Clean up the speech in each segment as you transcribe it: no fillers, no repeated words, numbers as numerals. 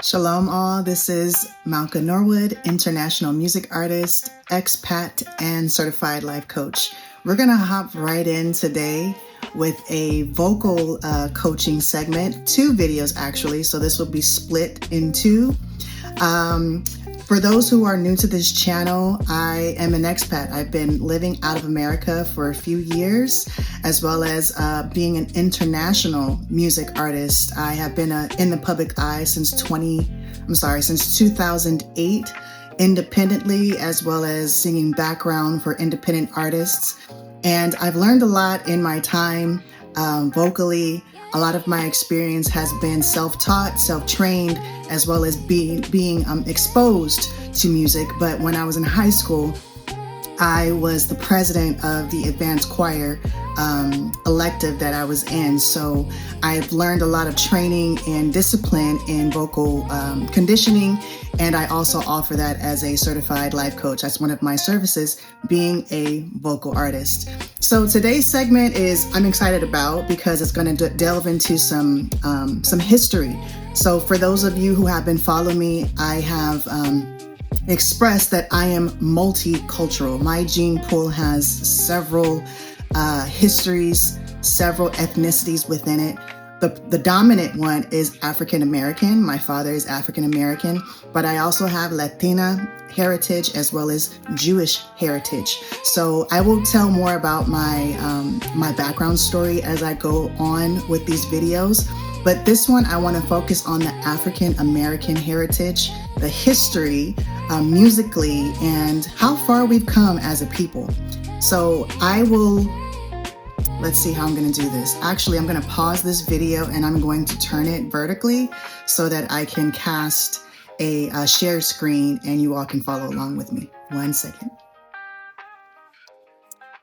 Shalom all, this is Malkah Norwood, international music artist, expat, and certified life coach. We're gonna hop right in today with a vocal coaching segment, 2 videos actually, so this will be split in 2. For those who are new to this channel, I am an expat. I've been living out of America for a few years, as well as being an international music artist. I have been in the public eye since 2008, independently, as well as singing background for independent artists. And I've learned a lot in my time vocally. A lot of my experience has been self-taught, self-trained, as well as being exposed to music. But when I was in high school, I was the president of the advanced choir elective that I was in. So I've learned a lot of training and discipline in vocal conditioning. And I also offer that as a certified life coach. That's one of my services, being a vocal artist. So today's segment I'm excited about because it's going to delve into some history. So for those of you who have been following me, I have expressed that I am multicultural. My gene pool has several histories, several ethnicities within it. The dominant one is African American. My father is African American, but I also have Latina heritage as well as Jewish heritage. So I will tell more about my background story as I go on with these videos. But this one, I want to focus on the African American heritage, the history musically, and how far we've come as a people. So let's see how I'm going to do this. Actually, I'm going to pause this video and I'm going to turn it vertically so that I can cast a shared screen and you all can follow along with me. 1 second.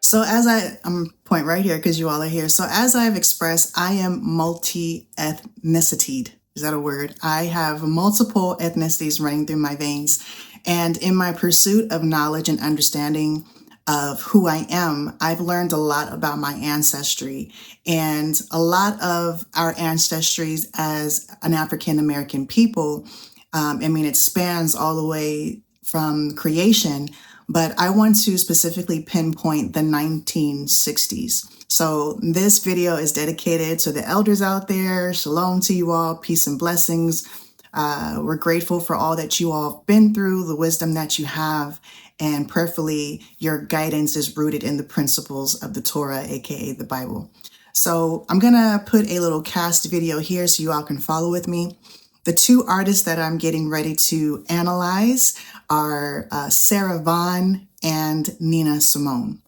So I'm point right here because you all are here. So as I've expressed, I am multi-ethnicity. Is that a word? I have multiple ethnicities running through my veins. And in my pursuit of knowledge and understanding of who I am, I've learned a lot about my ancestry, and a lot of our ancestries as an African American people. It spans all the way from creation, but I want to specifically pinpoint the 1960s. So this video is dedicated to the elders out there. Shalom to you all, peace and blessings. We're grateful for all that you all have been through, the wisdom that you have, and prayerfully your guidance is rooted in the principles of the Torah, aka the Bible. So I'm gonna put a little cast video here so you all can follow with me. The 2 artists that I'm getting ready to analyze are Sarah Vaughan and Nina Simone.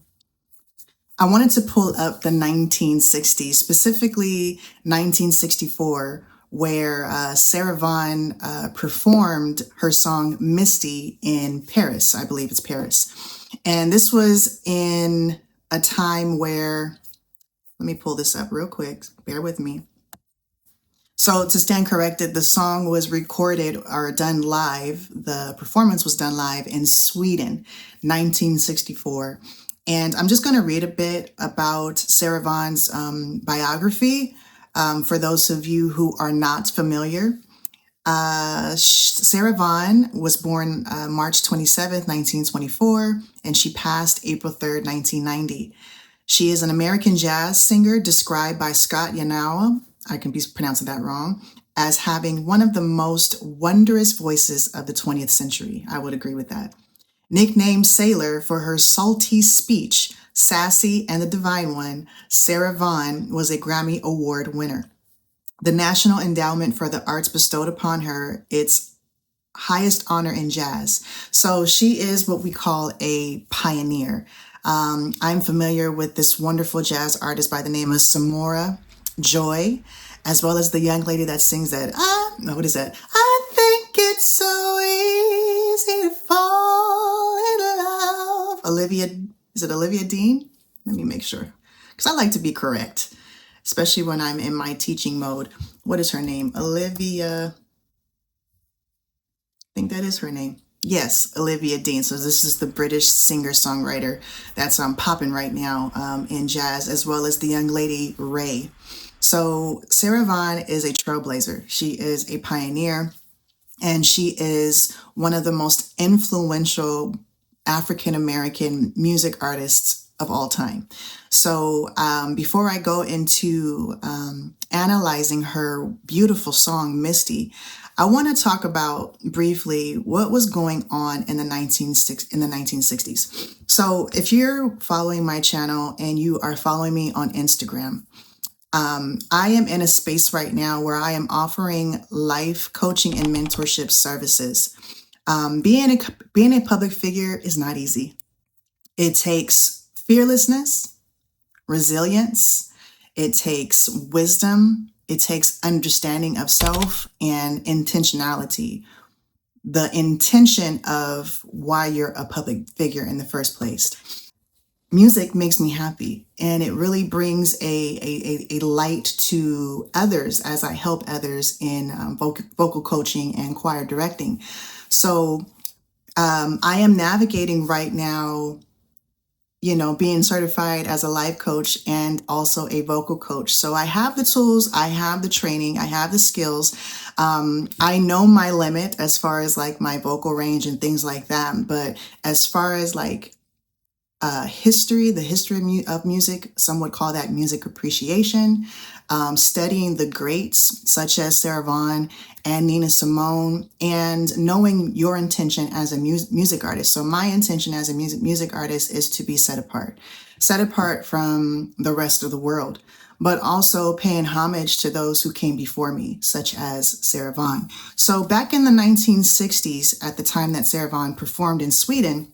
I wanted to pull up the 1960s, specifically 1964, where Sarah Vaughan performed her song Misty in Paris. I believe it's Paris. And this was in a time where, let me pull this up real quick, bear with me. So to stand corrected, the song was recorded or done live. The performance was done live in Sweden, 1964. And I'm just going to read a bit about Sarah Vaughan's biography. For those of you who are not familiar, Sarah Vaughan was born March 27th, 1924, and she passed April 3rd, 1990. She is an American jazz singer described by Scott Yanoa, I can be pronouncing that wrong, as having one of the most wondrous voices of the 20th century. I would agree with that. Nicknamed Sailor for her salty speech, sassy, and the divine one, Sarah Vaughan was a Grammy Award winner. The National Endowment for the Arts bestowed upon her its highest honor in jazz. So she is what we call a pioneer. I'm familiar with this wonderful jazz artist by the name of Samora Joy, as well as the young lady that sings that, what is that? I think it's so easy to fall in love. Is it Olivia Dean? Let me make sure, because I like to be correct, especially when I'm in my teaching mode. What is her name? Olivia, I think that is her name. Yes, Olivia Dean. So this is the British singer-songwriter that's popping right now in jazz, as well as the young lady Ray. So Sarah Vaughan is a trailblazer. She is a pioneer. and she is one of the most influential African American music artists of all time. So before I go into analyzing her beautiful song, Misty, I want to talk about briefly what was going on in the 1960s. So if you're following my channel and you are following me on Instagram, I am in a space right now where I am offering life coaching and mentorship services. Being a public figure is not easy. It takes fearlessness, resilience, it takes wisdom, it takes understanding of self and intentionality. The intention of why you're a public figure in the first place. Music makes me happy, and it really brings a light to others as I help others in vocal coaching and choir directing. So I am navigating right now, being certified as a life coach and also a vocal coach. So I have the tools, I have the training, I have the skills. I know my limit as far as like my vocal range and things like that. But as far as like the history of music, some would call that music appreciation, studying the greats such as Sarah Vaughan and Nina Simone, and knowing your intention as a music artist. So my intention as a music artist is to be set apart from the rest of the world, but also paying homage to those who came before me, such as Sarah Vaughan. So back in the 1960s, at the time that Sarah Vaughan performed in Sweden,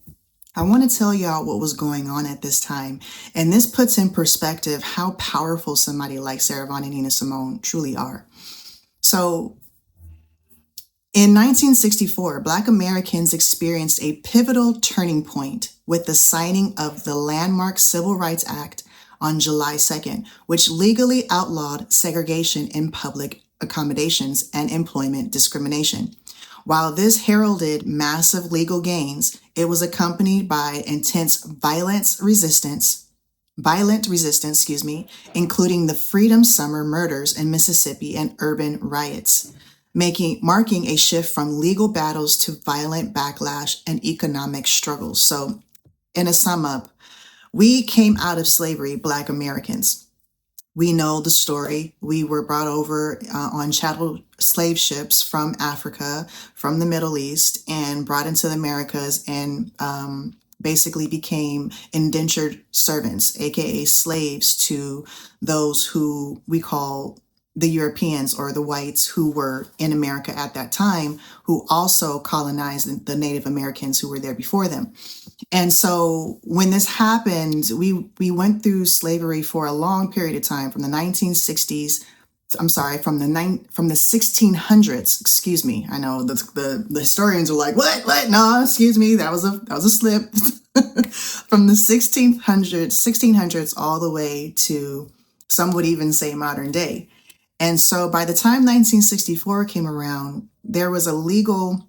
I want to tell y'all what was going on at this time. And this puts in perspective how powerful somebody like Sarah Vaughan and Nina Simone truly are. So in 1964, Black Americans experienced a pivotal turning point with the signing of the landmark Civil Rights Act on July 2nd, which legally outlawed segregation in public accommodations and employment discrimination. While this heralded massive legal gains, it was accompanied by intense violent resistance, including the Freedom Summer murders in Mississippi and urban riots, marking a shift from legal battles to violent backlash and economic struggles. So, in a sum up, we came out of slavery, Black Americans. We know the story. We were brought over on chattel slave ships from Africa, from the Middle East, and brought into the Americas, and basically became indentured servants, aka slaves, to those who we call the Europeans or the whites who were in America at that time, who also colonized the Native Americans who were there before them. And so when this happened, we went through slavery for a long period of time, from the 1960s. I'm sorry, from the 1600s. Excuse me. I know the historians are like, what? No, excuse me. That was a slip. From the 1600s all the way to, some would even say, modern day. And so by the time 1964 came around, there was a legal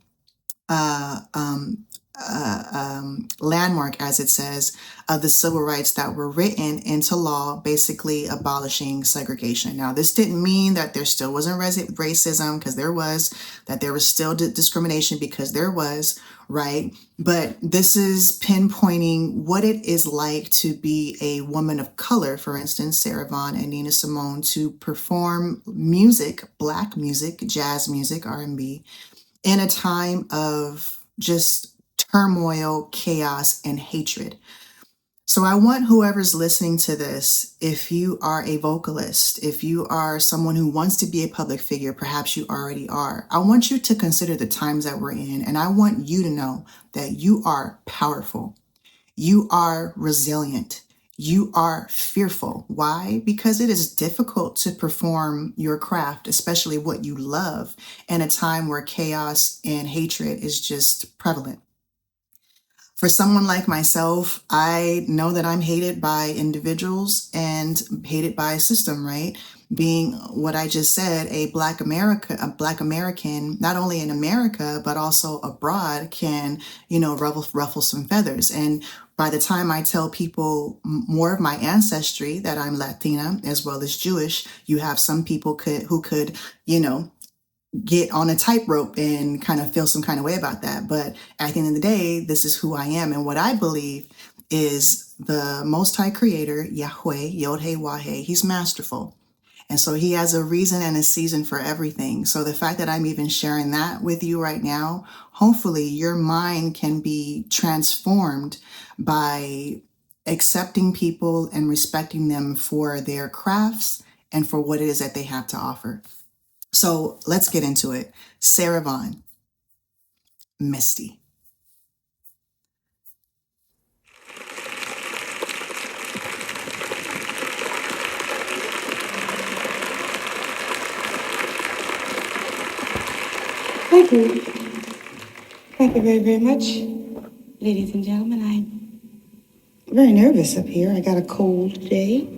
landmark, as it says, of the civil rights that were written into law, basically abolishing segregation. Now, this didn't mean that there still wasn't racism, because there was, that there was still discrimination, because there was, right? But this is pinpointing what it is like to be a woman of color, for instance, Sarah Vaughan and Nina Simone, to perform music, Black music, jazz music, R&B, in a time of just turmoil, chaos, and hatred. So I want whoever's listening to this, if you are a vocalist, if you are someone who wants to be a public figure, perhaps you already are, I want you to consider the times that we're in, and I want you to know that you are powerful. You are resilient. You are fearful. Why? Because it is difficult to perform your craft, especially what you love, in a time where chaos and hatred is just prevalent. For someone like myself, I know that I'm hated by individuals and hated by a system, right? Being what I just said, a Black American, not only in America, but also abroad, can, ruffle some feathers. And by the time I tell people more of my ancestry, that I'm Latina as well as Jewish, you have some people who could, get on a tightrope and kind of feel some kind of way about that. But at the end of the day, this is who I am. And what I believe is the Most High Creator, Yahweh, Yod-He, Wah-He, he's masterful. And so he has a reason and a season for everything. So the fact that I'm even sharing that with you right now, hopefully your mind can be transformed by accepting people and respecting them for their crafts and for what it is that they have to offer. So let's get into it. Sarah Vaughan, Misty. Thank you. Thank you very, very much. Ladies and gentlemen, I'm very nervous up here. I got a cold today.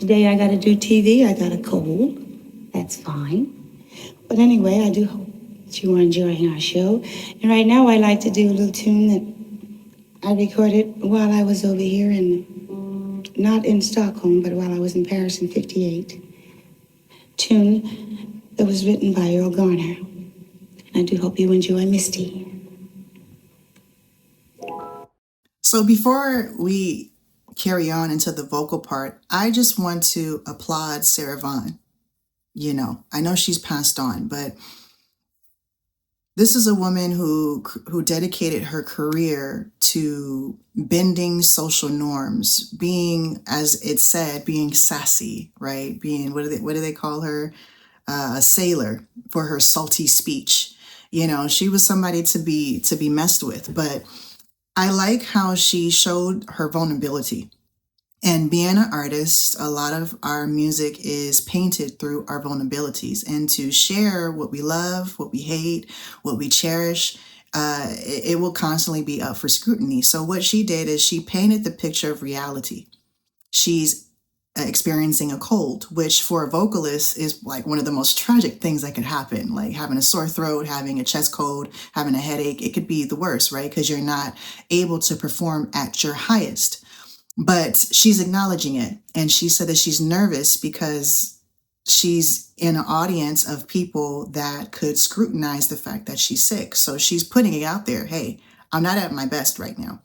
Today I got to do TV. I got a cold. That's fine. But anyway, I do hope that you are enjoying our show. And right now I'd like to do a little tune that I recorded while I was over here not in Stockholm, but while I was in Paris in 58. Tune that was written by Earl Gardner. I do hope you enjoy Misty. So before we carry on into the vocal part, I just want to applaud Sarah Vaughan. You know, I know she's passed on, but this is a woman who dedicated her career to bending social norms, being, as it said, being sassy, right? Being, what do they call her? A sailor for her salty speech. You know, she was somebody to be messed with, but I like how she showed her vulnerability. And being an artist, a lot of our music is painted through our vulnerabilities, and to share what we love, what we hate, what we cherish, it will constantly be up for scrutiny. So what she did is she painted the picture of reality. She's experiencing a cold, which for a vocalist is like one of the most tragic things that could happen, like having a sore throat, having a chest cold, having a headache. It could be the worst, right? Because you're not able to perform at your highest. But she's acknowledging it. And she said that she's nervous because she's in an audience of people that could scrutinize the fact that she's sick. So she's putting it out there. Hey, I'm not at my best right now,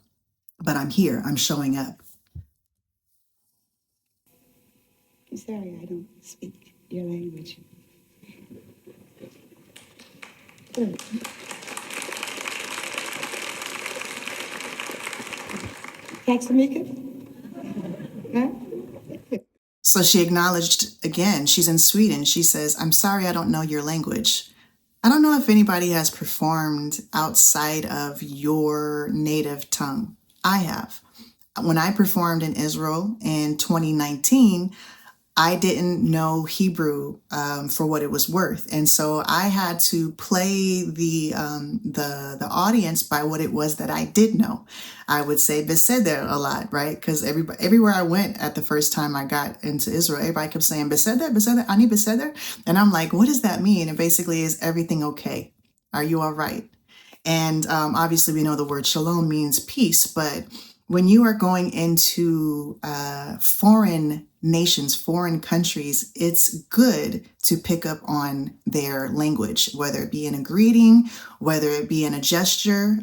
but I'm here. I'm showing up. I'm sorry I don't speak your language. So she acknowledged again, she's in Sweden. She says, I'm sorry I don't know your language. I don't know if anybody has performed outside of your native tongue. I have. When I performed in Israel in 2019, I didn't know Hebrew for what it was worth, and so I had to play the audience by what it was that I did know. I would say "beseder" a lot, right? Because everywhere I went at the first time I got into Israel, everybody kept saying "beseder, beseder, ani beseder," and I'm like, "What does that mean?" And basically, is everything okay? Are you all right? And obviously, we know the word shalom means peace, but when you are going into foreign nations, foreign countries, it's good to pick up on their language, whether it be in a greeting, whether it be in a gesture.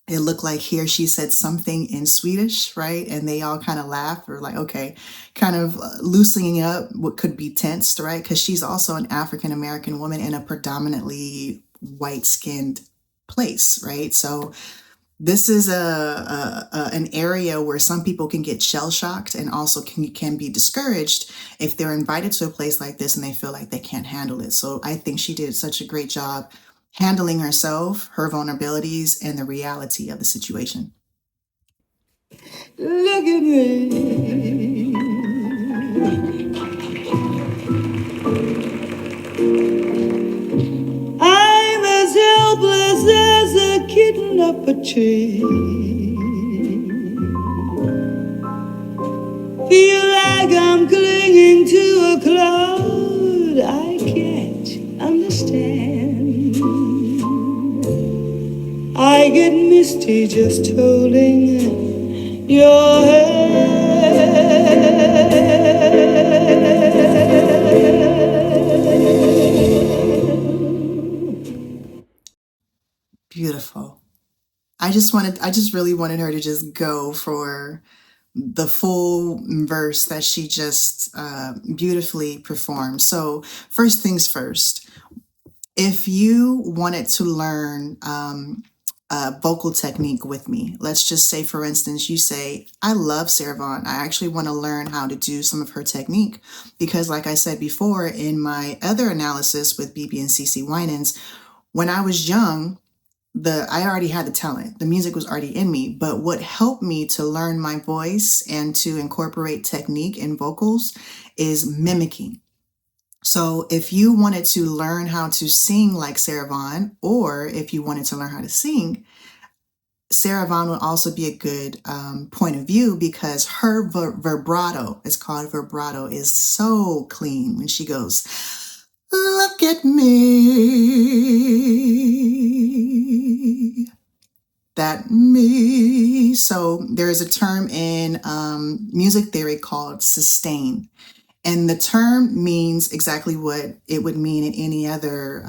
It looked like he or she said something in Swedish, right? And they all kind of laughed or like, okay, kind of loosening up what could be tensed, right? Because she's also an African-American woman in a predominantly white-skinned place, right? So this is an area where some people can get shell-shocked and also can be discouraged if they're invited to a place like this and they feel like they can't handle it. So I think she did such a great job handling herself, her vulnerabilities, and the reality of the situation. Look at me. I'm as helpless as a kitten up a tree. Feel like I'm clinging to a cloud I can't understand. I get misty just holding your hand. Beautiful. I just really wanted her to just go for the full verse that she just beautifully performed. So first things first, if you wanted to learn vocal technique with me, let's just say, for instance, you say, I love Sarah Vaughan. I actually want to learn how to do some of her technique because, like I said before, in my other analysis with BB and CC Winans, when I was young, I already had the talent. The music was already in me. But what helped me to learn my voice and to incorporate technique in vocals is mimicking. So if you wanted to learn how to sing like Sarah Vaughan, or if you wanted to learn how to sing, Sarah Vaughan would also be a good point of view because her vibrato, it's called vibrato, is so clean when she goes, look at me. That me. So there is a term in music theory called sustain. And the term means exactly what it would mean in any other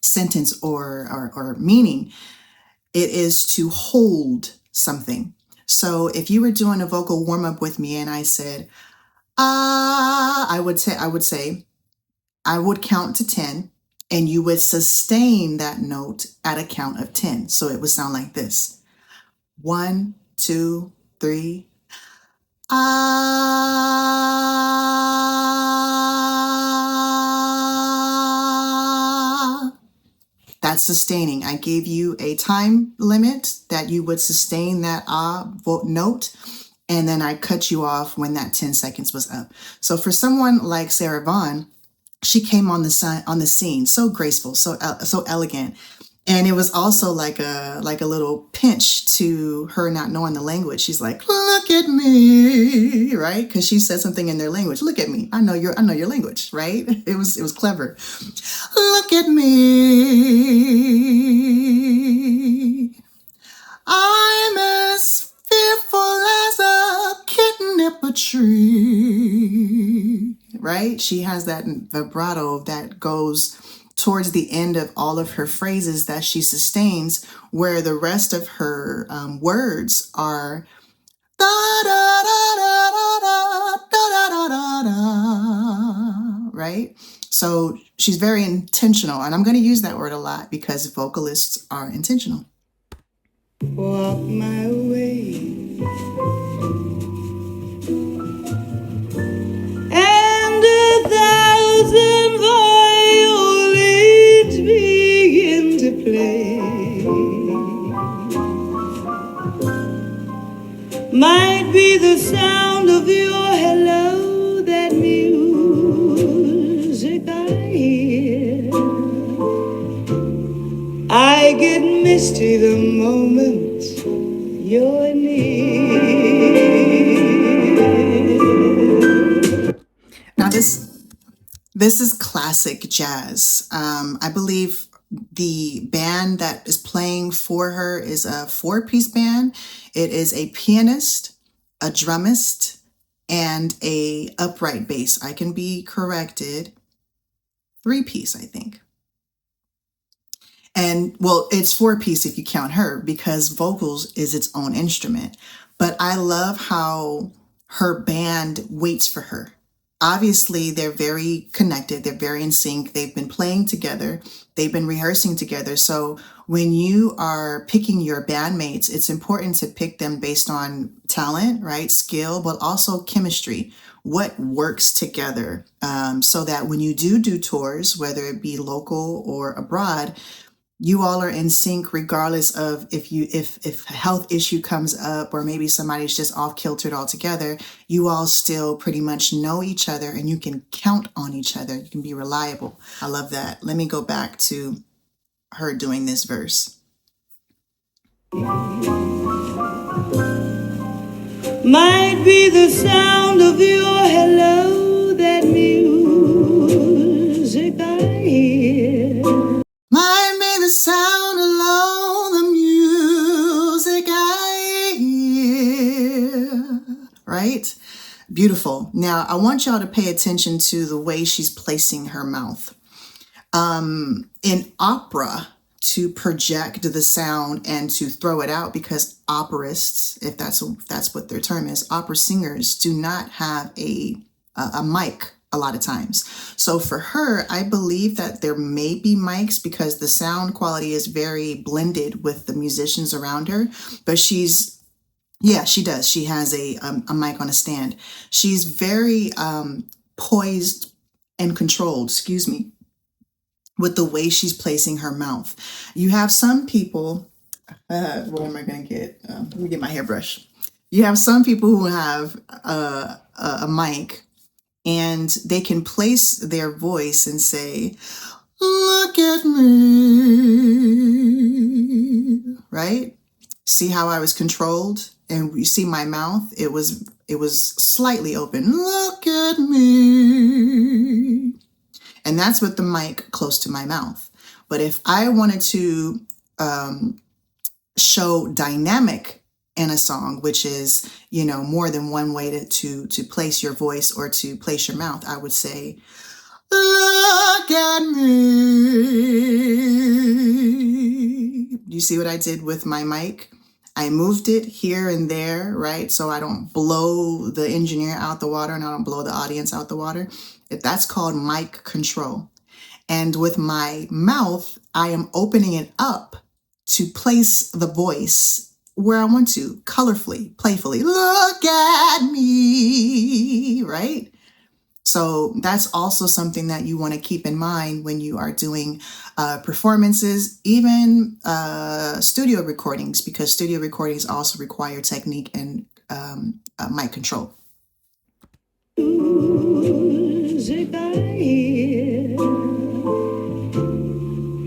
sentence or meaning. It is to hold something. So if you were doing a vocal warm-up with me and I said, I would count to 10 and you would sustain that note at a count of 10. So it would sound like this. 1, 2, 3. That's sustaining. I gave you a time limit that you would sustain that note, and then I cut you off when that 10 seconds was up. So for someone like Sarah Vaughan, she came on the scene so graceful, so elegant. And it was also like a little pinch to her not knowing the language. She's like, look at me, right? Because she said something in their language. Look at me. I know your language, right? It was clever. Look at me. I'm as fearful as a kitten up a tree, right? She has that vibrato that goes towards the end of all of her phrases that she sustains, where the rest of her words are da da da da da da da da da da, right? So she's very intentional, and I'm going to use that word a lot because vocalists are intentional. Walk my way, and 1,000 violins begin to play. Might be the sound of your hello, that music I hear. I get misty the moment you're near. Now this is classic jazz. I believe the band that is playing for her is a 4-piece band. It is a pianist, a drummist, and a upright bass. I can be corrected. 3-piece, I think. And well, it's 4-piece if you count her because vocals is its own instrument. But I love how her band waits for her. Obviously, they're very connected. They're very in sync. They've been playing together. They've been rehearsing together. So when you are picking your bandmates, it's important to pick them based on talent, right? Skill, but also chemistry. What works together so that when you do tours, whether it be local or abroad, you all are in sync regardless of if a health issue comes up or maybe somebody's just off kiltered altogether. You all still pretty much know each other and you can count on each other. You can be reliable. I love that. Let me go back to her doing this verse. Might be the sound of your hello, that music I hear. Might be the sound alone, the music I hear. Right? Beautiful. Now, I want y'all to pay attention to the way she's placing her mouth. In opera, to project the sound and to throw it out, because operists, if that's what their term is, opera singers do not have a mic a lot of times. So for her, I believe that there may be mics because the sound quality is very blended with the musicians around her. But she does. She has a mic on a stand. She's very poised and controlled, with the way she's placing her mouth. You have some people, what am I going to get? Let me get my hairbrush. You have some people who have a mic and they can place their voice and say, "Look at me," right? See how I was controlled? And you see my mouth, it was slightly open. "Look at me." And that's with the mic close to my mouth. But if I wanted to show dynamic in a song, which is, more than one way to place your voice or to place your mouth, I would say, "Look at me." Do you see what I did with my mic? I moved it here and there, right? So I don't blow the engineer out the water and I don't blow the audience out the water. That's called mic control. And with my mouth, I am opening it up to place the voice where I want to, colorfully, playfully. "Look at me," right? So that's also something that you want to keep in mind when you are doing performances, even studio recordings, because studio recordings also require technique and mic control. Music I hear,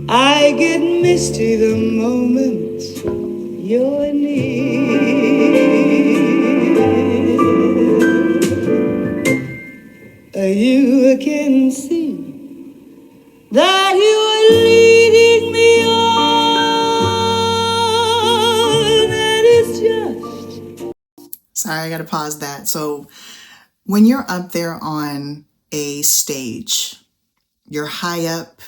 I get misty the moment you're near. You can see that you are leading me on, and it's just... Sorry, I gotta pause that. So when you're up there on a stage, you're high up,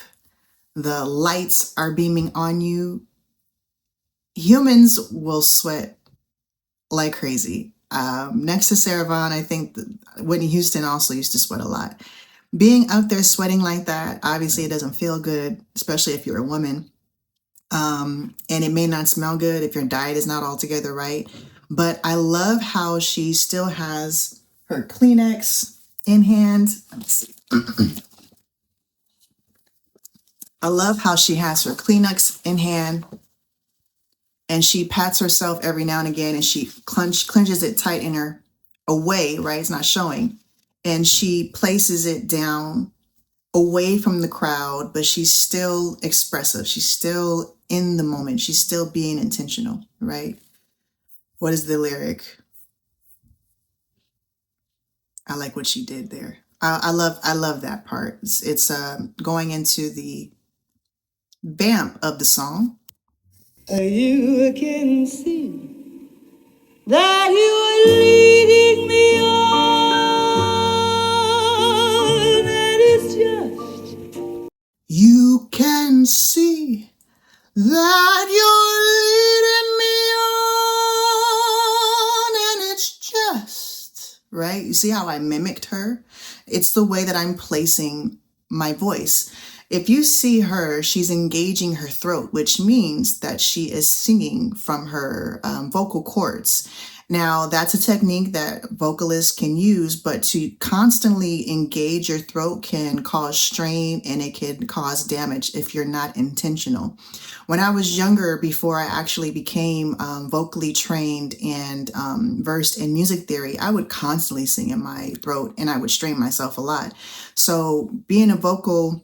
the lights are beaming on you, humans will sweat like crazy. Next to Sarah Vaughan, I think Whitney Houston also used to sweat a lot. Being up there sweating like that, obviously it doesn't feel good, especially if you're a woman. And it may not smell good if your diet is not altogether right. But I love how she still has her Kleenex in hand. Let's see. I love how she has her Kleenex in hand. And she pats herself every now and again, and she clenches it tight in her away, right? It's not showing. And she places it down away from the crowd, but she's still expressive. She's still in the moment. She's still being intentional, right? What is the lyric? I like what she did there. I love that part. It's going into the vamp of the song. You can see that you are leading me on, and it's just... You can see that you're leading me on, and it's just... Right? You see how I mimicked her? It's the way that I'm placing my voice. If you see her, she's engaging her throat, which means that she is singing from her vocal cords. Now, that's a technique that vocalists can use, but to constantly engage your throat can cause strain and it can cause damage if you're not intentional. When I was younger, before I actually became vocally trained and versed in music theory, I would constantly sing in my throat and I would strain myself a lot. So being a vocal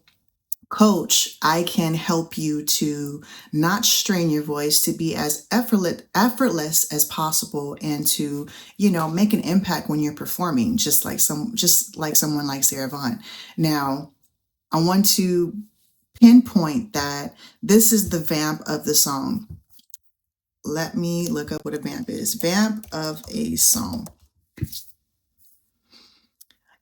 coach, I can help you to not strain your voice, to be as effortless as possible, and to, make an impact when you're performing, just like someone like Sarah Vaughan. Now, I want to pinpoint that this is the vamp of the song. Let me look up what a vamp is. Vamp of a song.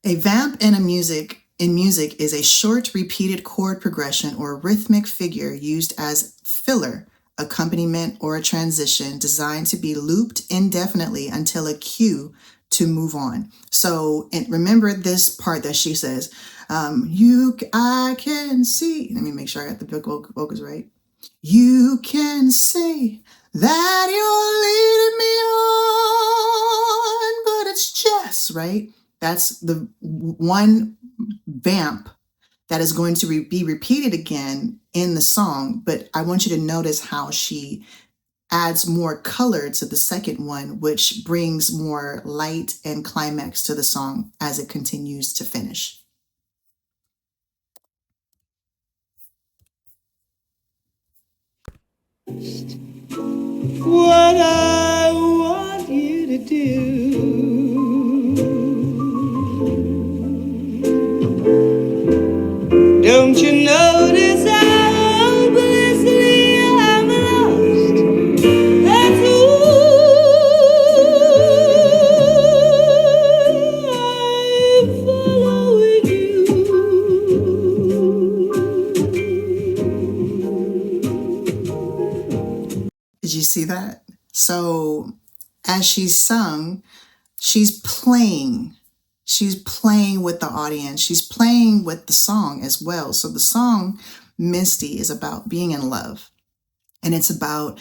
A vamp in a music in music is a short repeated chord progression or rhythmic figure used as filler, accompaniment, or a transition designed to be looped indefinitely until a cue to move on. So, and remember this part that she says, I can see. Let me make sure I got the vocals right. You can say that you're leading me on, but it's just, right? That's the one vamp that is going to be repeated again in the song, but I want you to notice how she adds more color to the second one, which brings more light and climax to the song as it continues to finish. What I want you to do, don't you notice how hopelessly I'm lost? That's who I'm following you. Did you see that? So as she sung, she's playing with the audience. She's playing with the song as well. So the song Misty is about being in love, and it's about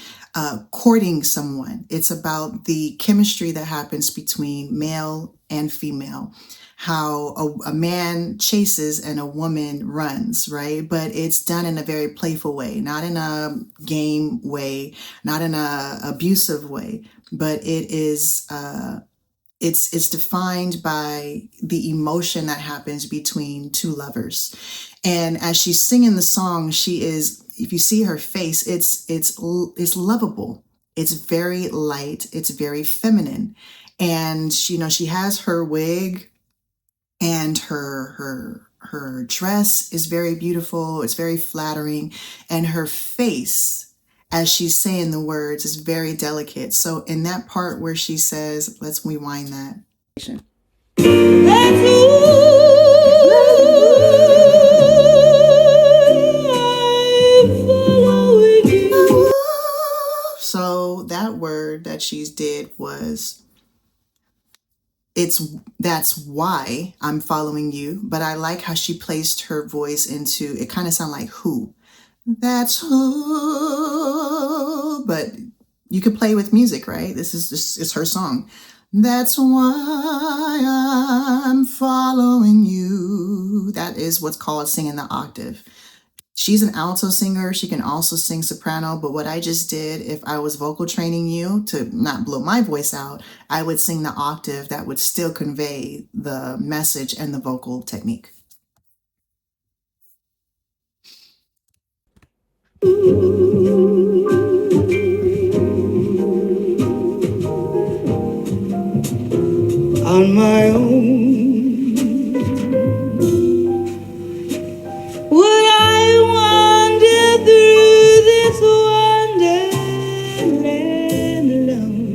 courting someone. It's about the chemistry that happens between male and female, how a man chases and a woman runs, right? But it's done in a very playful way, not in a game way, not in a abusive way, but it is it's defined by the emotion that happens between two lovers. And as she's singing the song, she is, if you see her face, it's lovable. It's very light. It's very feminine. And she has her wig, and her dress is very beautiful. It's very flattering. And her face, as she's saying the words, is very delicate. So in that part where she says, let's rewind that. So that word that she's did was, that's why I'm following you. But I like how she placed her voice into, it kind of sound like who. That's who. But you could play with music, right? This is just, it's her song. That's why I'm following you. That is what's called singing the octave. She's an alto singer. She can also sing soprano. But what I just did, if I was vocal training you to not blow my voice out, I would sing the octave that would still convey the message and the vocal technique. On my own, would I wander through this wonderland alone,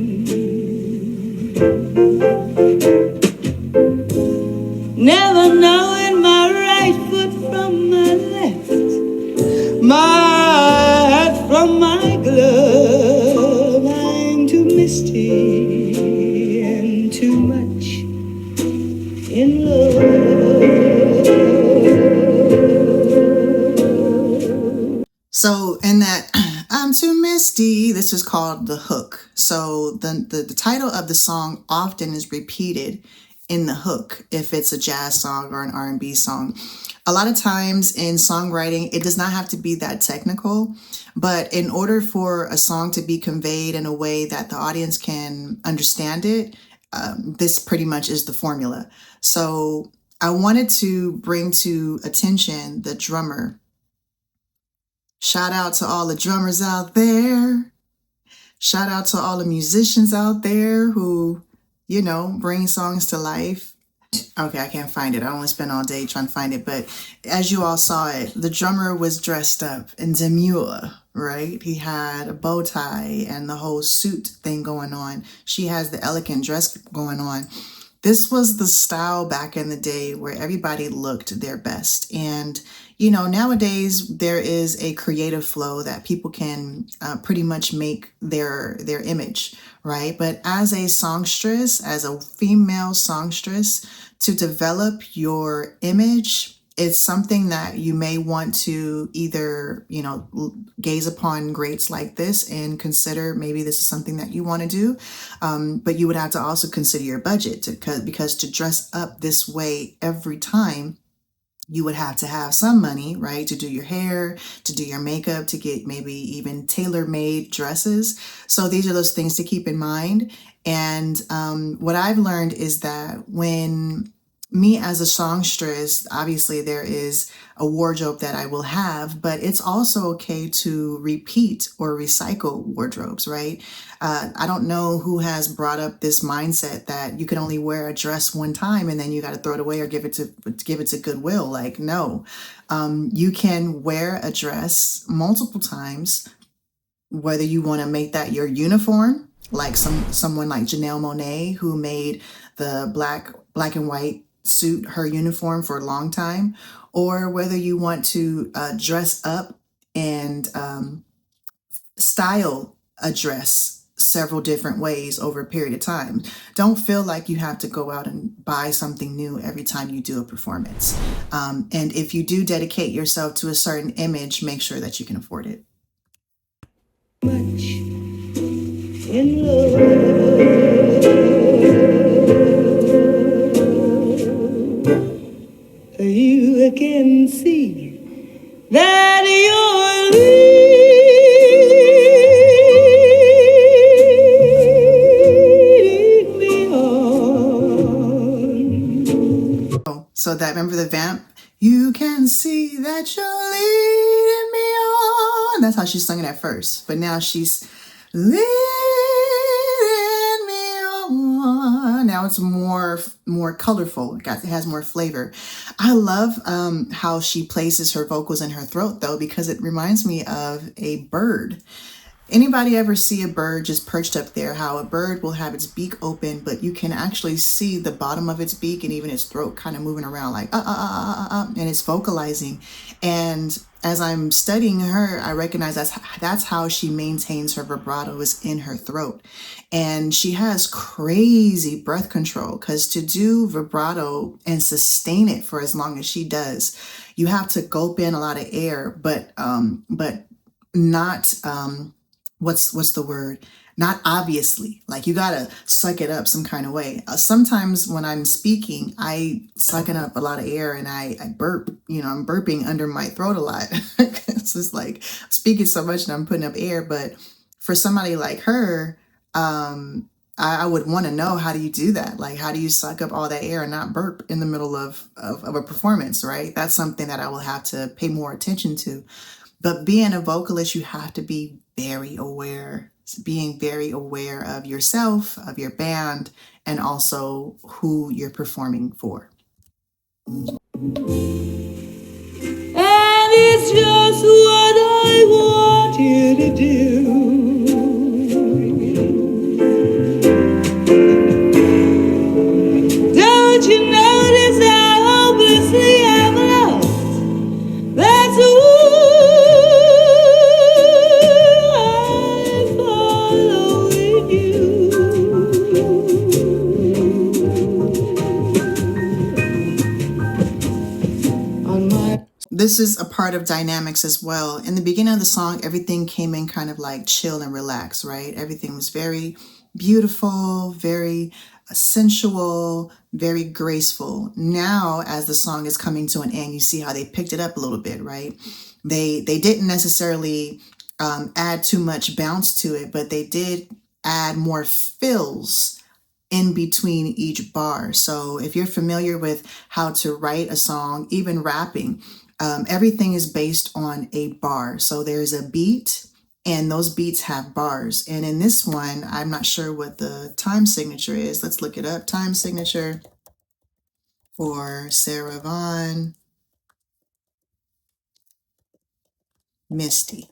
never knowing my right foot from my left, my hat from my glove? I'm too misty and too much in love. So in that I'm too misty, this is called the hook. So the title of the song often is repeated in the hook if it's a jazz song or an R&B song. A lot of times in songwriting, it does not have to be that technical, but in order for a song to be conveyed in a way that the audience can understand it, this pretty much is the formula. So I wanted to bring to attention the drummer. Shout out to all the drummers out there. Shout out to all the musicians out there who, bring songs to life. Okay, I can't find it. I only spent all day trying to find it. But as you all saw it, the drummer was dressed up in demure, right? He had a bow tie and the whole suit thing going on. She has the elegant dress going on. This was the style back in the day where everybody looked their best. And, you know, nowadays there is a creative flow that people can pretty much make their image, right? But as a songstress, as a female songstress, to develop your image, it's something that you may want to either, you know, gaze upon greats like this and consider maybe this is something that you want to do. But you would have to also consider your budget because to dress up this way every time, you would have to have some money, right? To do your hair, to do your makeup, to get maybe even tailor-made dresses. So these are those things to keep in mind. And what I've learned is that when me as a songstress, obviously there is a wardrobe that I will have, but it's also okay to repeat or recycle wardrobes, right? I don't know who has brought up this mindset that you can only wear a dress one time and then you got to throw it away or give it to Goodwill. Like, no, you can wear a dress multiple times, whether you want to make that your uniform, like someone like Janelle Monáe, who made the black and white suit her uniform for a long time, or whether you want to dress up and style a dress several different ways over a period of time. Don't feel like you have to go out and buy something new every time you do a performance. And if you do dedicate yourself to a certain image, make sure that you can afford it. Much in love, you can see that you're leading me on. So that, remember the vamp? You can see that you're leading me on. That's how she sung it at first. But now she's leading me on. Now it's more colorful. It has more flavor. I love how she places her vocals in her throat, though, because it reminds me of a bird. Anybody ever see a bird just perched up there? How a bird will have its beak open, but you can actually see the bottom of its beak and even its throat kind of moving around like, and it's vocalizing. And as I'm studying her, I recognize that's how she maintains her vibrato, is in her throat. And she has crazy breath control, because to do vibrato and sustain it for as long as she does, you have to gulp in a lot of air, but not what's the word? Not obviously. Like, you gotta suck it up some kind of way. Sometimes when I'm speaking, I sucking up a lot of air and I burp. You know, I'm burping under my throat a lot. It's just like speaking so much and I'm putting up air. But for somebody like her, I would want to know, how do you do that? Like, how do you suck up all that air and not burp in the middle of a performance, right? That's something that I will have to pay more attention to. But being a vocalist, you have to be very aware, being very aware of yourself, of your band, and also who you're performing for. And it's just what I want you to do. Don't you notice how hopelessly I'm lost? That's who I follow with you. On my This is a part of dynamics as well. In the beginning of the song, everything came in kind of like chill and relaxed, right? Everything was very beautiful, very sensual, very graceful. Now, as the song is coming to an end, you see how they picked it up a little bit, right? They didn't necessarily add too much bounce to it, but they did add more fills in between each bar. So if you're familiar with how to write a song, even rapping, everything is based on a bar. So there's a beat, and those beats have bars. And in this one, I'm not sure what the time signature is. Let's look it up. Time signature for Sarah Vaughan Misty.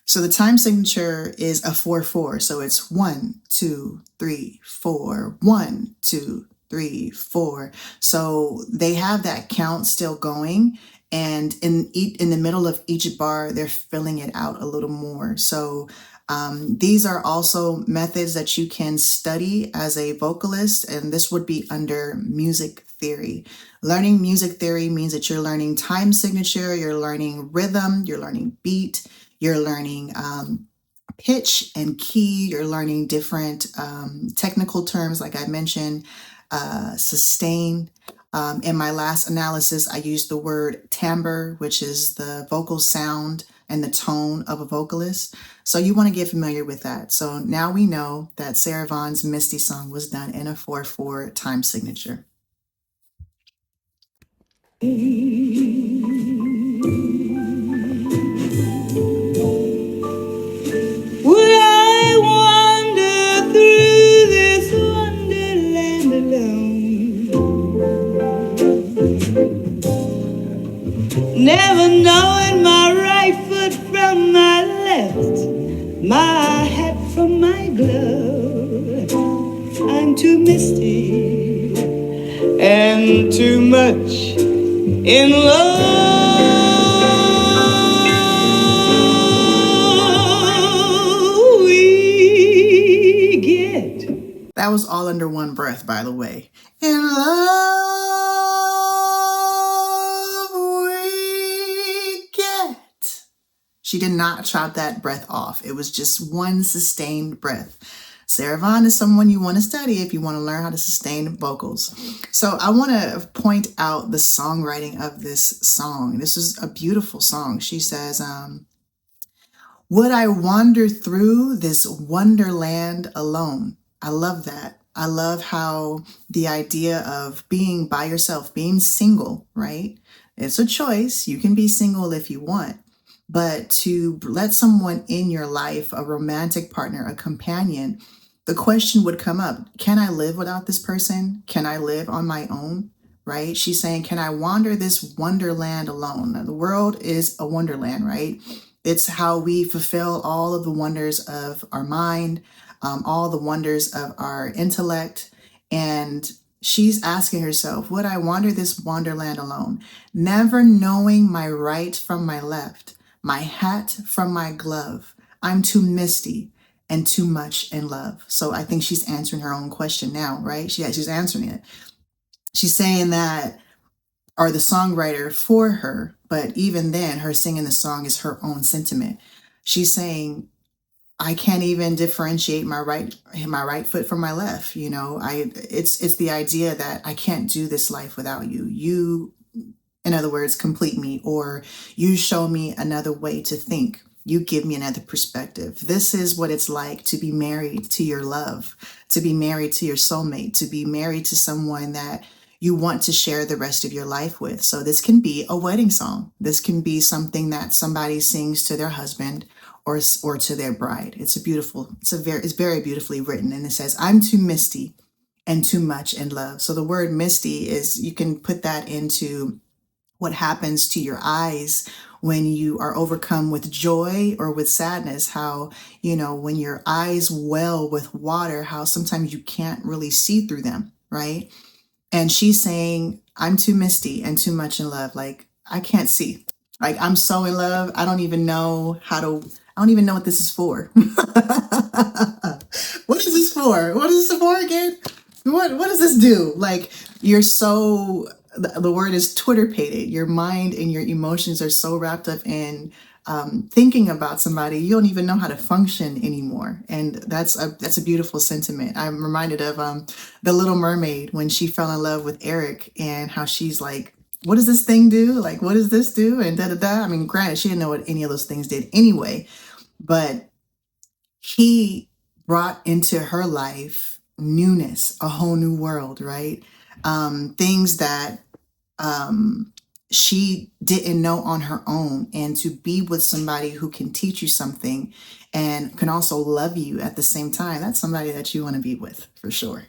So the time signature is a 4/4. So it's 1, 2, 3, 4, 1, 2, 3, 4. So they have that count still going. And in the middle of each bar, they're filling it out a little more. So these are also methods that you can study as a vocalist, and this would be under music theory. Learning music theory means that you're learning time signature, you're learning rhythm, you're learning beat, you're learning pitch and key, you're learning different technical terms, like I mentioned, sustain. In my last analysis, I used the word timbre, which is the vocal sound and the tone of a vocalist. So you want to get familiar with that. So now we know that Sarah Vaughan's Misty song was done in a 4/4 time signature. Would I wander through this wonderland alone, never knowing my right foot from my left, my hat from my glove? I'm too misty and too much in love. We get. That was all under one breath, by the way. In love we get. She did not chop that breath off. It was just one sustained breath. Sarah Vaughan is someone you want to study if you want to learn how to sustain vocals. So I want to point out the songwriting of this song. This is a beautiful song. She says, would I wander through this wonderland alone? I love that. I love how the idea of being by yourself, being single, right? It's a choice. You can be single if you want. But to let someone in your life, a romantic partner, a companion, the question would come up, can I live without this person? Can I live on my own? Right? She's saying, can I wander this wonderland alone? Now, the world is a wonderland, right? It's how we fulfill all of the wonders of our mind, all the wonders of our intellect. And she's asking herself, would I wander this wonderland alone, never knowing my right from my left, my hat from my glove? I'm too misty and too much in love. So I think she's answering her own question now, right? She's answering it. She's saying that, or the songwriter for her, but even then, her singing the song is her own sentiment. She's saying, I can't even differentiate my right foot from my left. You know, it's the idea that I can't do this life without you. You, in other words, complete me, or you show me another way to think. You give me another perspective. This is what it's like to be married to your love, to be married to your soulmate, to be married to someone that you want to share the rest of your life with. So this can be a wedding song. This can be something that somebody sings to their husband or to their bride. It's very beautifully written. And it says, I'm too misty and too much in love. So the word misty is, you can put that into what happens to your eyes when you are overcome with joy or with sadness. How, when your eyes well with water, how sometimes you can't really see through them, right? And she's saying, I'm too misty and too much in love. Like, I can't see. Like, I'm so in love. I don't even know what this is for. What is this for? What is this for again? What does this do? Like, you're so, the word is twitterpated. Your mind and your emotions are so wrapped up in thinking about somebody, you don't even know how to function anymore. And that's a beautiful sentiment. I'm reminded of the Little Mermaid, when she fell in love with Eric, and how she's like, what does this thing do? Like, what does this do? And da-da-da. I mean, granted, she didn't know what any of those things did anyway, but he brought into her life newness, a whole new world, right? Things that she didn't know on her own. And to be with somebody who can teach you something and can also love you at the same time, that's somebody that you want to be with, for sure.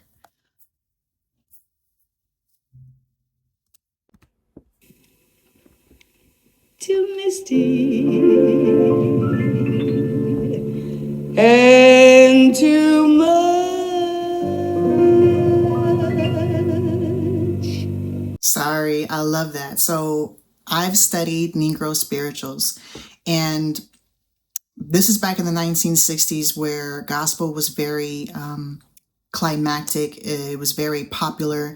Too misty and too much. Sorry, I love that. So I've studied Negro spirituals, and this is back in the 1960s where gospel was very climactic. It was very popular.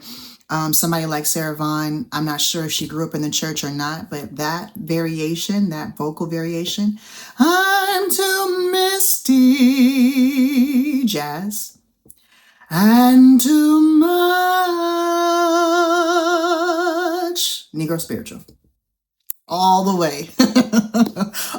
Somebody like Sarah Vaughan, I'm not sure if she grew up in the church or not, but that variation, that vocal variation, I'm too misty, jazz, and too much, Negro spiritual. All the way.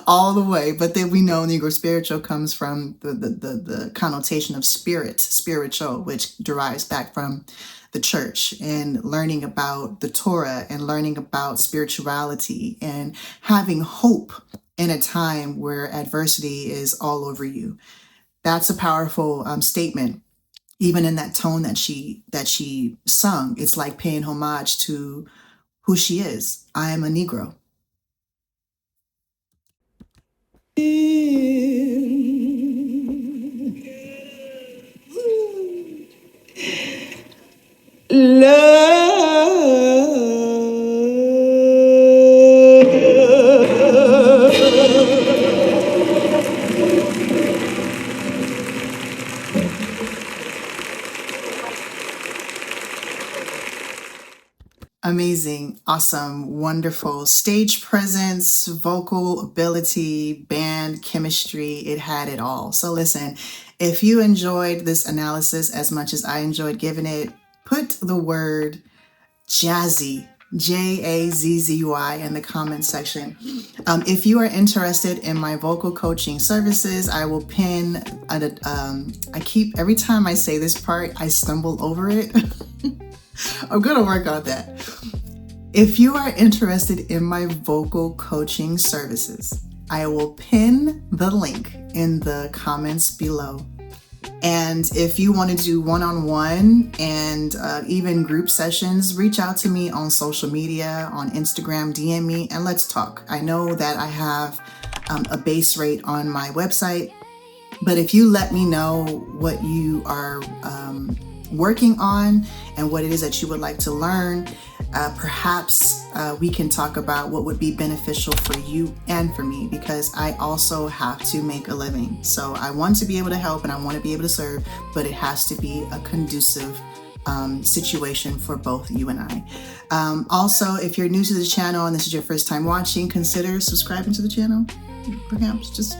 All the way. But then we know Negro spiritual comes from the connotation of spirit, spiritual, which derives back from the church, and learning about the Torah and learning about spirituality and having hope in a time where adversity is all over you. That's a powerful statement. Even in that tone that she sung, it's like paying homage to who she is. I am a Negro. Amazing, awesome, wonderful stage presence, vocal ability, band chemistry. It had it all. So listen, if you enjoyed this analysis as much as I enjoyed giving it, put the word Jazzy, Jazzy, in the comment section. If you are interested in my vocal coaching services, I will pin every time I say this part, I stumble over it. I'm gonna work on that. If you are interested in my vocal coaching services, I will pin the link in the comments below. And if you want to do one-on-one and even group sessions, reach out to me on social media, on Instagram, DM me, and let's talk. I know that I have a base rate on my website, but if you let me know what you are working on and what it is that you would like to learn, perhaps we can talk about what would be beneficial for you and for me, because I also have to make a living. So I want to be able to help and I want to be able to serve, but it has to be a conducive situation for both you and I. Also, if you're new to the channel and this is your first time watching, consider subscribing to the channel. Perhaps just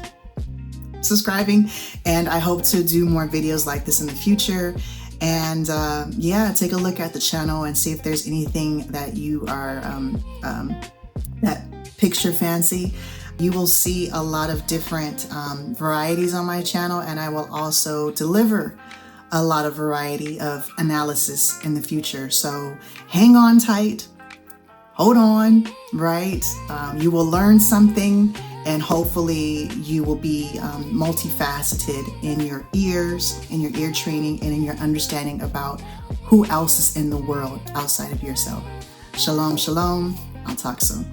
subscribing, and I hope to do more videos like this in the future. And yeah, take a look at the channel and see if there's anything that you are that picture fancy. You will see a lot of different varieties on my channel, and I will also deliver a lot of variety of analysis in the future. So hang on tight, hold on, right? You will learn something, and hopefully you will be multifaceted in your ears, in your ear training, and in your understanding about who else is in the world outside of yourself. Shalom, shalom. I'll talk soon.